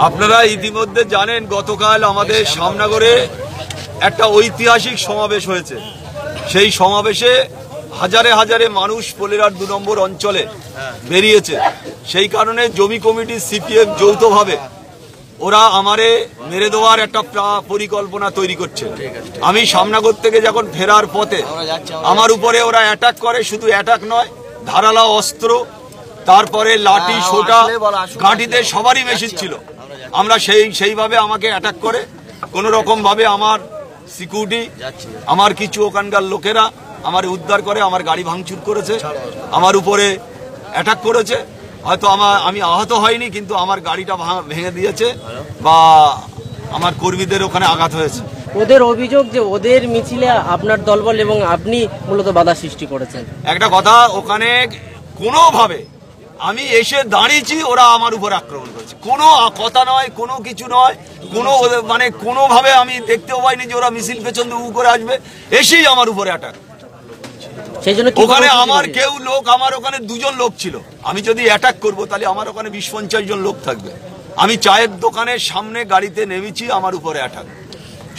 আপনারা ইতিমধ্যে জানেন গতকাল আমাদের শ্যামনগরে একটা ঐতিহাসিক সমাবেশ হয়েছে। সেই সমাবেশে হাজারে হাজারে মানুষ পোলেরার 2 নম্বর অঞ্চলে বেরিয়েছে। সেই কারণে জমি কমিটি সিপিএম যৌথভাবে ওরা আমারে মেরে দেওয়ার একটা পরিকল্পনা তৈরি করছে। আমি শ্যামনগর থেকে যখন ফেরার পথে আমার উপরে ওরা অ্যাটাক করে, শুধু অ্যাটাক নয়, ধারালো অস্ত্র, তারপরে লাঠি সোটা গাঁটিতে সবারই মেশিন ছিল। আমরা সেইভাবে আমাকে অ্যাটাক করে কোন রকম ভাবে আমার সিকিউরিটি, আমার কিছু ওখানকার লোকেরা আমার উদ্ধার করে, আমার গাড়ি ভাঙচুর করেছে, আমার উপরে অ্যাটাক করেছে। হয়তো আমি আহত হয়নি, কিন্তু আমার গাড়িটা ভেঙে দিয়েছে বা আমার কর্মীদের ওখানে আঘাত হয়েছে। ওদের অভিযোগ যে ওদের মিছিলে আপনার দলবল এবং আপনি মূলত বাধা সৃষ্টি করেছেন। একটা কথা, ওখানে কোনোভাবে আমি এসে দাঁড়িয়েছি, ওরা আমার উপর আক্রমণ করেছে। কোনো কথা নয়, কোনো কিছু নয়, কোনো মানে কোনোভাবে আমি দেখতেও পাইনি যে ওরা মিছিল পেছন দিয়ে করে আসবে, এসেই আমার উপরে অ্যাটাক। ওখানে আমার কেউ লোক, আমার ওখানে 2 জন লোক ছিল। আমি যদি অ্যাটাক করবো তাহলে আমার ওখানে 20-50 জন লোক থাকবে। আমি চায়ের দোকানের সামনে গাড়িতে নেমেছি, আমার উপরে অ্যাটাক।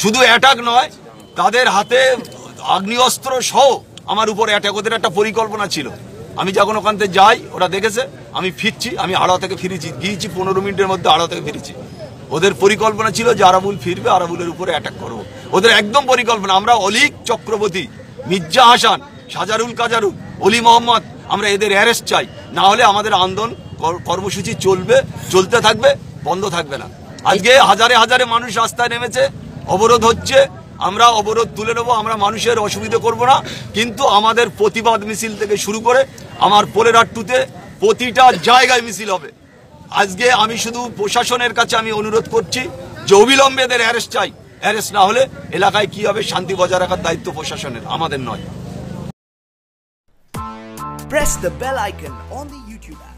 শুধু অ্যাটাক নয়, তাদের হাতে আগ্নেয়াস্ত্র সহ আমার উপরে অ্যাটাক। ওদের একটা পরিকল্পনা ছিল। আমি যখন ওখান থেকে যাই, ওরা দেখেছে আমি ফিরছি, আমি আড়া থেকে ফিরেছি, গিয়েছি 15 মিনিটের মধ্যে আড়া থেকে ফিরেছি। ওদের পরিকল্পনা ছিল যে আরাবুল ফিরবে, আরাবুলের উপরে অ্যাটাক করবো। ওদের একদম পরিকল্পনা। আমরা অলিক চক্রবর্তী, মির্জা হাসান, সাজারুল কাজারুল, অলি মোহাম্মদ, আমরা এদের অ্যারেস্ট চাই। না হলে আমাদের আন্দোলন কর্মসূচি চলতে থাকবে, বন্ধ থাকবে না। আজকে হাজারে হাজারে মানুষ রাস্তায় নেমেছে, অবরোধ হচ্ছে, আমরা অবরোধ তুলে নেবো। আমরা মানুষের অসুবিধা করব না, কিন্তু আমাদের প্রতিবাদ মিছিল থেকে শুরু করে আমার পোলেরার 2-তে প্রতিটা জায়গায় মিছিল হবে। আজকে আমি শুধু প্রশাসনের কাছে আমি অনুরোধ করছি যে অবিলম্বে এদের অ্যারেস্ট চাই। অ্যারেস্ট না হলে এলাকায় কি হবে, শান্তি বজায় রাখার দায়িত্ব প্রশাসনের, আমাদের নয়। Press the bell icon on the YouTube app.